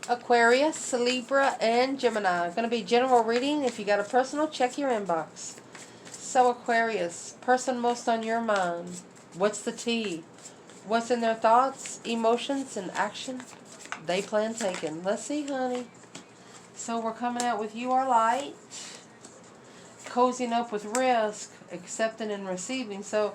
Aquarius, Libra, and Gemini. Going to be general reading. If you got a personal, check your inbox. So Aquarius, person most on your mind. What's the tea? What's in their thoughts, emotions, and action they plan taking? Let's see, honey. So we're coming out with you are light. Cozying up with risk, accepting and receiving. So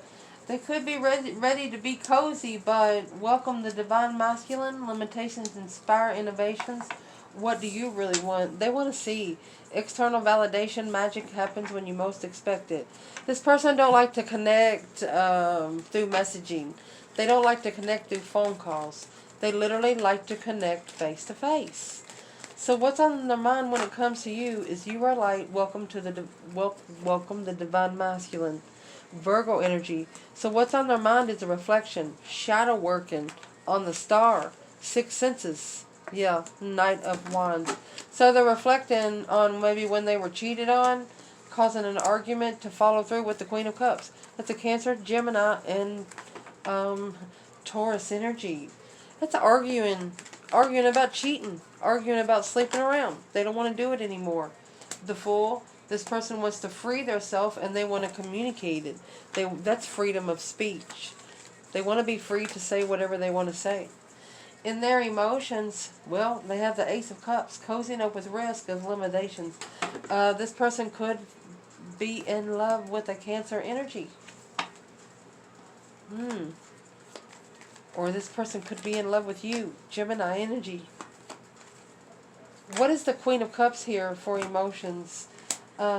they could be ready to be cozy, but welcome the divine masculine. Limitations inspire innovations. What do you really want? They want to see. External validation. Magic happens when you most expect it. This person don't like to connect through messaging. They don't like to connect through phone calls. They literally like to connect face to face. So what's on their mind when it comes to you is you are light. Welcome to the welcome the divine masculine. Virgo energy. So what's on their mind is a reflection, shadow working on the star, six senses. Yeah, Knight of Wands. So they're reflecting on maybe when they were cheated on, causing an argument to follow through with the Queen of Cups. That's a Cancer, Gemini, and Taurus energy. That's arguing about cheating, arguing about sleeping around. They don't want to do it anymore. The Fool. This person wants to free themselves and they want to communicate it. That's freedom of speech. They want to be free to say whatever they want to say. In their emotions, well, they have the Ace of Cups, cozying up with risk of limitations. This person could be in love with a Cancer energy. Or this person could be in love with you, Gemini energy. What is the Queen of Cups here for emotions?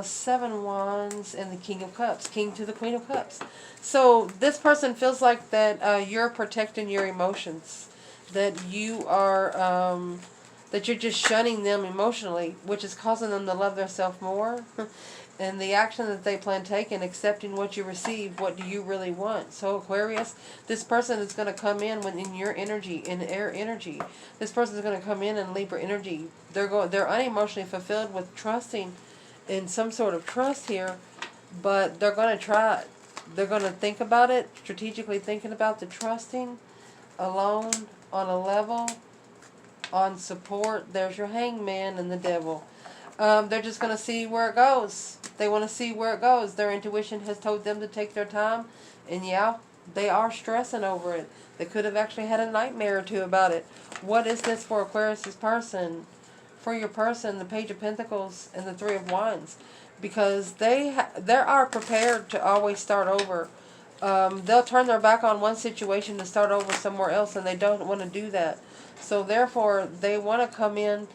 Seven Wands and the King of Cups. King to the Queen of Cups. So this person feels like that you're protecting your emotions. That you are, that you're just shunning them emotionally, which is causing them to love themselves more. And the action that they plan taking, accepting what you receive, what do you really want? So Aquarius, this person is going to come in in your energy, in air energy. This person is going to come in Libra energy. They're unemotionally fulfilled with trusting in some sort of trust here, but they're going to try it. They're going to think about it, strategically thinking about the trusting, alone, on a level, on support. There's your Hangman and the Devil. They're just going to see where it goes. They want to see where it goes. Their intuition has told them to take their time, and yeah, they are stressing over it. They could have actually had a nightmare or two about it. What is this for Aquarius' person? For your person, the Page of Pentacles and the Three of Wands, because they are prepared to always start over. They'll turn their back on one situation to start over somewhere else, and they don't want to do that. So therefore, they want to come in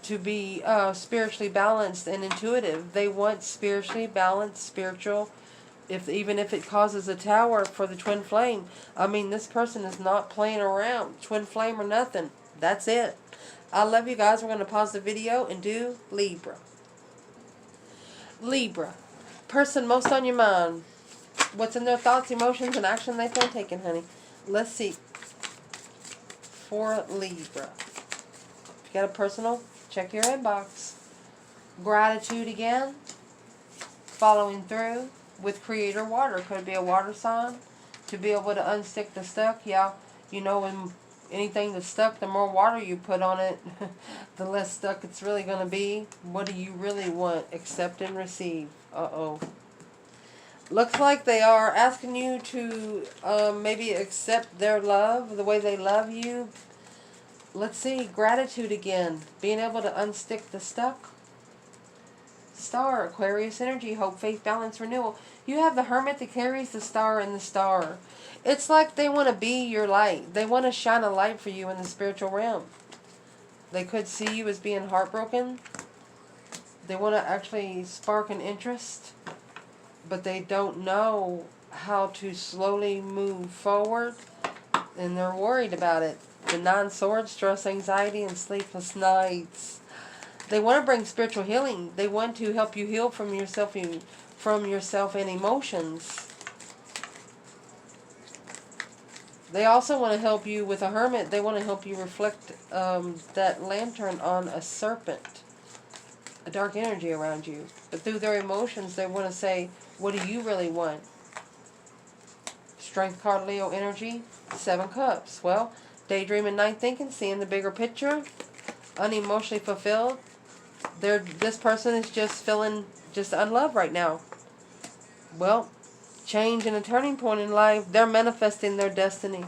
to be spiritually balanced and intuitive. They want spiritually balanced, spiritual, even if it causes a tower for the twin flame. I mean, this person is not playing around. Twin flame or nothing. That's it. I love you guys. We're going to pause the video and do Libra. Libra. Person most on your mind. What's in their thoughts, emotions, and action they plan taking, honey? Let's see. For Libra. If you got a personal, check your inbox. Gratitude again. Following through with Creator Water. Could be a water sign. To be able to unstick the stuck. Yeah, you know, when anything that's stuck, the more water you put on it, the less stuck it's really going to be. What do you really want? Accept and receive. Uh-oh. Looks like they are asking you to maybe accept their love, the way they love you. Let's see. Gratitude again. Being able to unstick the stuck. Star, Aquarius energy, hope, faith, balance, renewal. You have the Hermit that carries the star and the star. It's like they want to be your light. They want to shine a light for you in the spiritual realm. They could see you as being heartbroken. They want to actually spark an interest, but they don't know how to slowly move forward, and they're worried about it. The Nine Swords, stress, anxiety, and sleepless nights. They want to bring spiritual healing. They want to help you heal from yourself and emotions. They also want to help you with a Hermit. They want to help you reflect that lantern on a serpent, a dark energy around you. But through their emotions, they want to say, what do you really want? Strength card, Leo energy, 7 cups. Well, daydreaming, night thinking, seeing the bigger picture. unemotionally fulfilled. This person is just feeling just unloved right now. Well, change and a turning point in life. They're manifesting their destiny.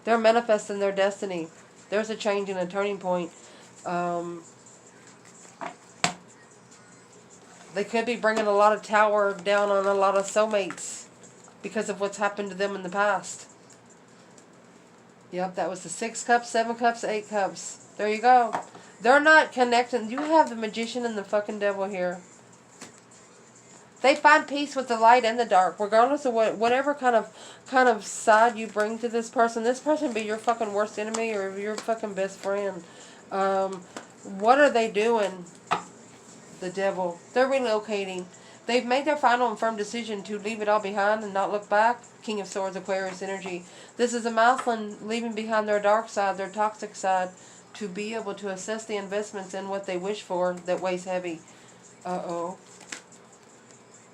They're manifesting their destiny. There's a change and a turning point. They could be bringing a lot of tower down on a lot of soulmates because of what's happened to them in the past. Yep, that was the 6 cups, 7 cups, 8 cups. There you go. They're not connecting. You have the magician and the fucking devil here. They find peace with the light and the dark, regardless of whatever kind of side you bring to this person. This person be your fucking worst enemy or your fucking best friend. What are they doing? The devil. They're relocating. They've made their final and firm decision to leave it all behind and not look back. King of Swords, Aquarius energy. This is a masculine leaving behind their dark side, their toxic side, to be able to assess the investments in what they wish for that weighs heavy. Uh-oh.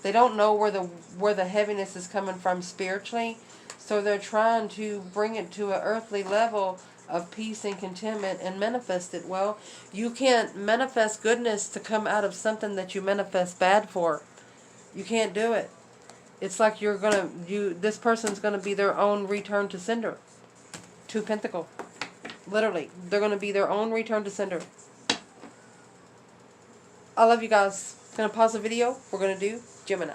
They don't know where the heaviness is coming from spiritually, so they're trying to bring it to an earthly level of peace and contentment and manifest it. Well, you can't manifest goodness to come out of something that you manifest bad for. You can't do it. It's like this person's gonna be their own return to sender. 2 Pentacle. Literally, they're gonna be their own return to sender. I love you guys. Gonna pause the video. We're gonna do Gemini.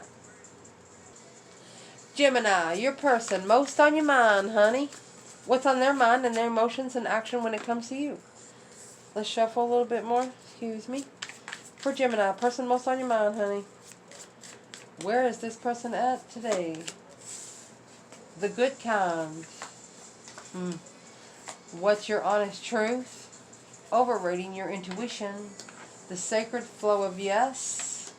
Gemini, your person, most on your mind, honey. What's on their mind and their emotions and action when it comes to you? Let's shuffle a little bit more. Excuse me. For Gemini, person most on your mind, honey. Where is this person at today? The good kind. What's your honest truth? Overrating your intuition. The sacred flow of yes.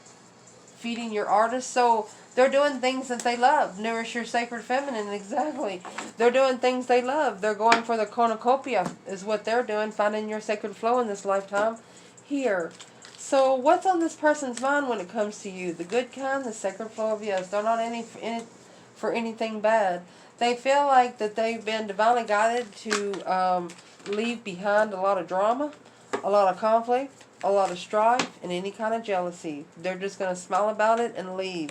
Feeding your artist. So they're doing things that they love. Nourish your sacred feminine. Exactly. They're doing things they love. They're going for the cornucopia is what they're doing. Finding your sacred flow in this lifetime. Here. So what's on this person's mind when it comes to you? The good kind, the sacred flow of yes. They're not in it for anything bad. They feel like that they've been divinely guided to leave behind a lot of drama, a lot of conflict, a lot of strife, and any kind of jealousy. They're just going to smile about it and leave.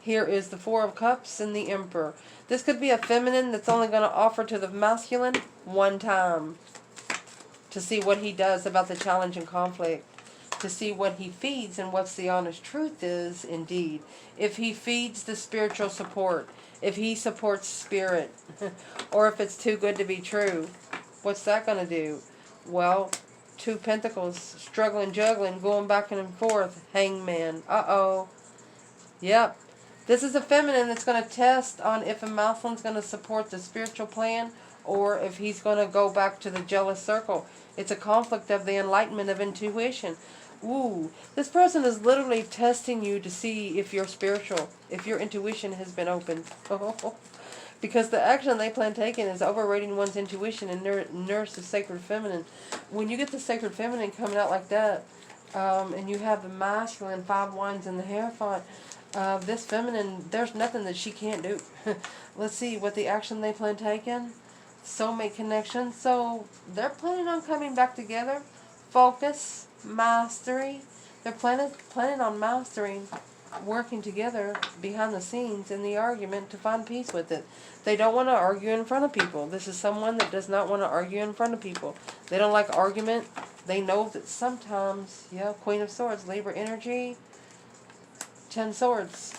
Here is the 4 of Cups and the Emperor. This could be a feminine that's only going to offer to the masculine one time to see what he does about the challenge and conflict, to see what he feeds and what's the honest truth is indeed. If he feeds the spiritual support, if he supports spirit, or if it's too good to be true, what's that going to do? Well, 2 Pentacles, struggling, juggling, going back and forth, Hangman. Uh-oh. Yep. This is a feminine that's going to test on if a masculine's going to support the spiritual plan or if he's going to go back to the jealous circle. It's a conflict of the enlightenment of intuition. Ooh, this person is literally testing you to see if you're spiritual, if your intuition has been opened. Because the action they plan taking is overrating one's intuition and nurse the sacred feminine. When you get the sacred feminine coming out like that, and you have the masculine 5 wands in the Hierophant, this feminine, there's nothing that she can't do. Let's see what the action they plan taking. Soulmate connection. So they're planning on coming back together. Focus, mastery. They're planning on mastering, working together behind the scenes in the argument to find peace with it. They don't want to argue in front of people. This is someone that does not want to argue in front of people. They don't like argument. They know that sometimes, yeah, Queen of Swords, Libra energy, 10 Swords.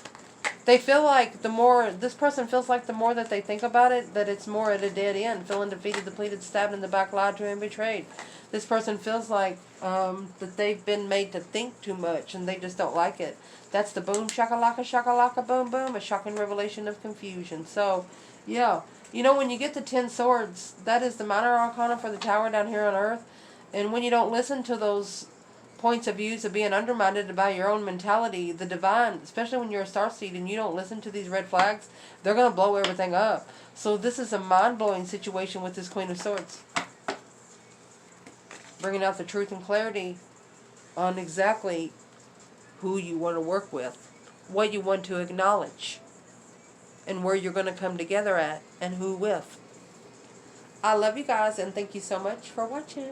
They feel like this person feels like the more that they think about it, that it's more at a dead end. Feeling defeated, depleted, stabbed in the back, lied to, and betrayed. This person feels like that they've been made to think too much and they just don't like it. That's the boom, shakalaka, boom, boom, a shocking revelation of confusion. So, yeah. You know, when you get the 10 Swords, that is the minor arcana for the Tower down here on Earth. And when you don't listen to those points of views of being undermined by your own mentality, the divine, especially when you're a starseed and you don't listen to these red flags, they're going to blow everything up. So this is a mind-blowing situation with this Queen of Swords. Bringing out the truth and clarity on exactly who you want to work with, what you want to acknowledge, and where you're going to come together at, and who with. I love you guys, and thank you so much for watching.